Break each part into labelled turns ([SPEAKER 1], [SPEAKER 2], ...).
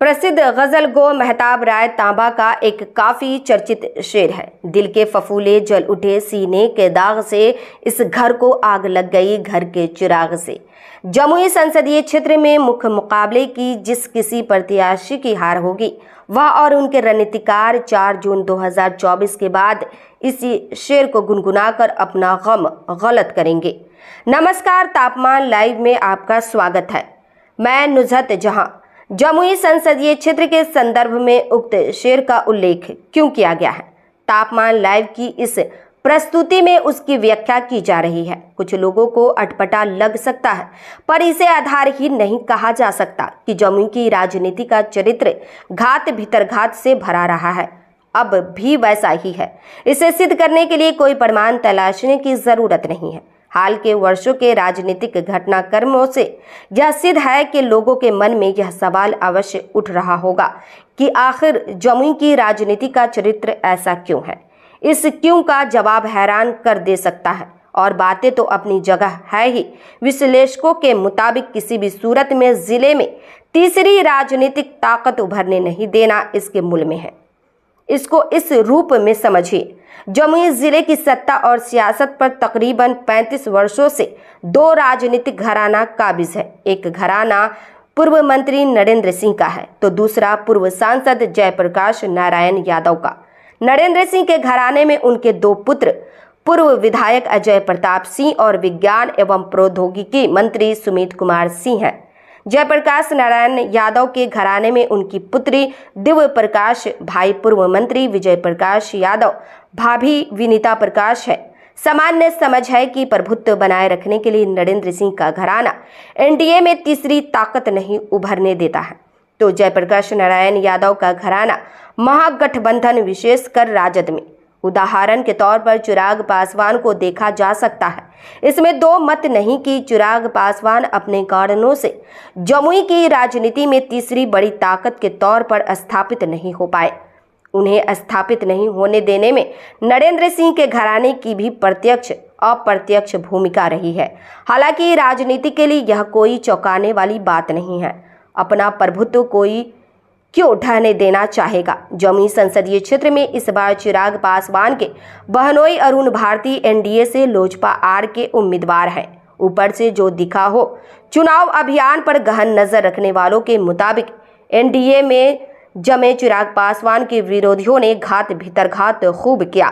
[SPEAKER 1] प्रसिद्ध गजल गो मेहताब राय तांबा का एक काफी चर्चित शेर है। दिल के फफूले जल उठे सीने के दाग से, इस घर को आग लग गई घर के चिराग से। जमुई संसदीय क्षेत्र में मुख्य मुकाबले की जिस किसी प्रत्याशी की हार होगी, वह और उनके रणनीतिकार 4 जून 2024 के बाद इसी शेर को गुनगुनाकर अपना गम गलत करेंगे। नमस्कार, तापमान लाइव में आपका स्वागत है। मैं नुजहत जहां। जमुई संसदीय क्षेत्र के संदर्भ में उक्त शेर का उल्लेख क्यों किया गया है? तापमान लाइव की इस प्रस्तुति में उसकी व्याख्या की जा रही है। कुछ लोगों को अटपटा लग सकता है, पर इसे आधारहीन नहीं कहा जा सकता कि जमुई की राजनीति का चरित्र घात भीतर घात से भरा रहा है, अब भी वैसा ही है। इसे सिद्ध करने के लिए कोई प्रमाण तलाशने की जरूरत नहीं है। हाल के वर्षों के राजनीतिक घटनाक्रमों से यह सिद्ध है कि लोगों के मन में यह सवाल अवश्य उठ रहा होगा कि आखिर जमुई की राजनीति का चरित्र ऐसा क्यों है। इस क्यों का जवाब हैरान कर दे सकता है, और बातें तो अपनी जगह है ही। विश्लेषकों के मुताबिक किसी भी सूरत में जिले में तीसरी राजनीतिक ताकत उभरने नहीं देना इसके मूल में है। इसको इस रूप में समझिए। जमुई जिले की सत्ता और सियासत पर तकरीबन 35 वर्षों से 2 राजनीतिक घराना काबिज है। एक घराना पूर्व मंत्री नरेंद्र सिंह का है, तो दूसरा पूर्व सांसद जयप्रकाश नारायण यादव का। नरेंद्र सिंह के घराने में उनके 2 पुत्र पूर्व विधायक अजय प्रताप सिंह और विज्ञान एवं प्रौद्योगिकी मंत्री सुमित कुमार सिंह हैं। जयप्रकाश नारायण यादव के घराने में उनकी पुत्री दिव्य प्रकाश, भाई पूर्व मंत्री विजय प्रकाश यादव, भाभी विनीता प्रकाश है। सामान्य समझ है कि प्रभुत्व बनाए रखने के लिए नरेंद्र सिंह का घराना एनडीए में तीसरी ताकत नहीं उभरने देता है, तो जयप्रकाश नारायण यादव का घराना महागठबंधन विशेषकर राजद में, उदाहरण के तौर पर चिराग पासवान को देखा जा सकता है। इसमें 2 मत नहीं कि चिराग पासवान अपने कारणों से जमुई की राजनीति में तीसरी बड़ी ताकत के तौर पर स्थापित नहीं हो पाए। उन्हें स्थापित नहीं होने देने में नरेंद्र सिंह के घराने की भी प्रत्यक्ष अप्रत्यक्ष भूमिका रही है। हालांकि राजनीति के लिए यह कोई चौंकाने वाली बात नहीं है। अपना प्रभुत्व कोई क्यों ढहने देना चाहेगा? जमुई संसदीय क्षेत्र में इस बार चिराग पासवान के बहनोई अरुण भारती एनडीए से लोजपा आर के उम्मीदवार हैं। ऊपर से जो दिखा हो, चुनाव अभियान पर गहन नजर रखने वालों के मुताबिक एनडीए में जमे चिराग पासवान के विरोधियों ने घात भीतर घात खूब किया।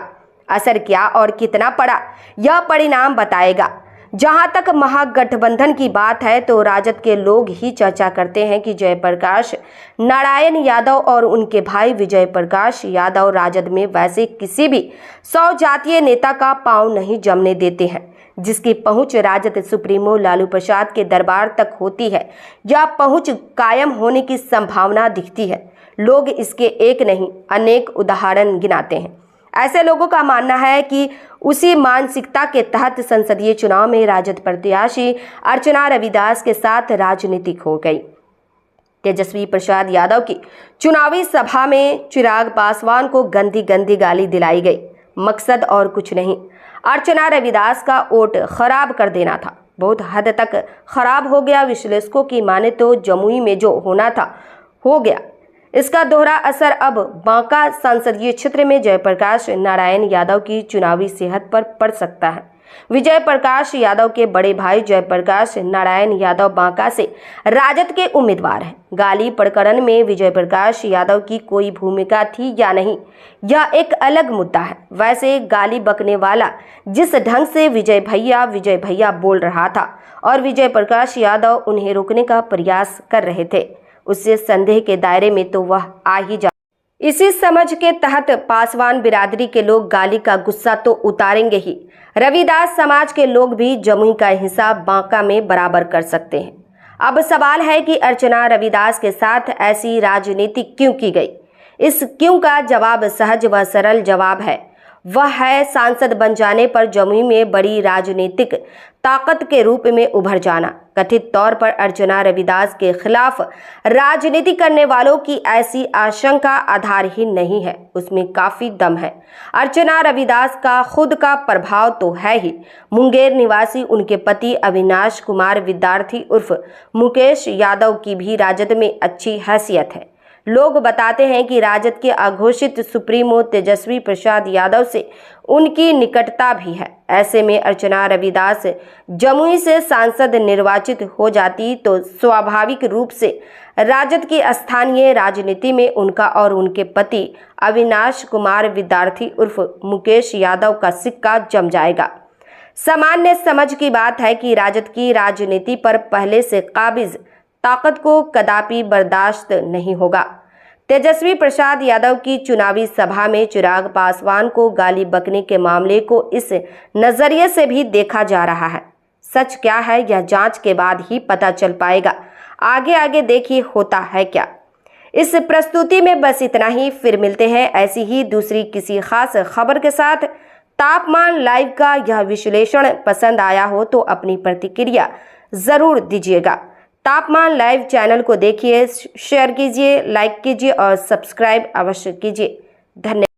[SPEAKER 1] असर क्या और कितना पड़ा, यह परिणाम बताएगा। जहां तक महागठबंधन की बात है, तो राजद के लोग ही चर्चा करते हैं कि जयप्रकाश नारायण यादव और उनके भाई विजय प्रकाश यादव राजद में वैसे किसी भी 100 जातीय नेता का पांव नहीं जमने देते हैं, जिसकी पहुंच राजद सुप्रीमो लालू प्रसाद के दरबार तक होती है। यह पहुंच कायम होने की संभावना दिखती है। लोग इसके एक नहीं अनेक उदाहरण गिनाते हैं। ऐसे लोगों का मानना है कि उसी मानसिकता के तहत संसदीय चुनाव में राजद प्रत्याशी अर्चना रविदास के साथ राजनीतिक हो गई। तेजस्वी प्रसाद यादव की चुनावी सभा में चिराग पासवान को गंदी गंदी गाली दिलाई गई। मकसद और कुछ नहीं, अर्चना रविदास का वोट खराब कर देना था। बहुत हद तक खराब हो गया। विश्लेषकों की माने तो जमुई में जो होना था हो गया। इसका दोहरा असर अब बांका संसदीय क्षेत्र में जयप्रकाश नारायण यादव की चुनावी सेहत पर पड़ सकता है। विजय प्रकाश यादव के बड़े भाई जयप्रकाश नारायण यादव बांका से राजद के उम्मीदवार हैं। गाली प्रकरण में विजय प्रकाश यादव की कोई भूमिका थी या नहीं, यह एक अलग मुद्दा है। वैसे गाली बकने वाला जिस ढंग से विजय भैया बोल रहा था और विजय प्रकाश यादव उन्हें रोकने का प्रयास कर रहे थे, उससे संदेह के दायरे में तो वह आ ही जा। इसी समझ के तहत पासवान बिरादरी के लोग गाली का गुस्सा तो उतारेंगे ही। रविदास समाज के लोग भी जमुई का हिसाब बांका में बराबर कर सकते हैं। अब सवाल है कि अर्चना रविदास के साथ ऐसी राजनीति क्यों की गई? इस क्यों का जवाब सहज व सरल जवाब है। वह है सांसद बन जाने पर जमुई में बड़ी राजनीतिक ताकत के रूप में उभर जाना। कथित तौर पर अर्चना रविदास के खिलाफ राजनीति करने वालों की ऐसी आशंका आधारहीन नहीं है, उसमें काफी दम है। अर्चना रविदास का खुद का प्रभाव तो है ही। मुंगेर निवासी उनके पति अविनाश कुमार विद्यार्थी उर्फ मुकेश यादव की भी राजद में अच्छी हैसियत है। लोग बताते हैं कि राजद के अघोषित सुप्रीमो तेजस्वी प्रसाद यादव से उनकी निकटता भी है। ऐसे में अर्चना रविदास जमुई से सांसद निर्वाचित हो जाती तो स्वाभाविक रूप से राजद की स्थानीय राजनीति में उनका और उनके पति अविनाश कुमार विद्यार्थी उर्फ मुकेश यादव का सिक्का जम जाएगा। सामान्य समझ की बात है कि राजद की राजनीति पर पहले से काबिज ताकत को कदापि बर्दाश्त नहीं होगा। तेजस्वी प्रसाद यादव की चुनावी सभा में चिराग पासवान को गाली बकने के मामले को इस नजरिए से भी देखा जा रहा है। सच क्या है यह जांच के बाद ही पता चल पाएगा। आगे देखिए होता है क्या। इस प्रस्तुति में बस इतना ही, फिर मिलते हैं ऐसी ही दूसरी किसी खास खबर के साथ। तापमान लाइव का यह विश्लेषण पसंद आया हो तो अपनी प्रतिक्रिया जरूर दीजिएगा। तापमान लाइव चैनल को देखिए, शेयर कीजिए, लाइक कीजिए और सब्सक्राइब अवश्य कीजिए। धन्यवाद।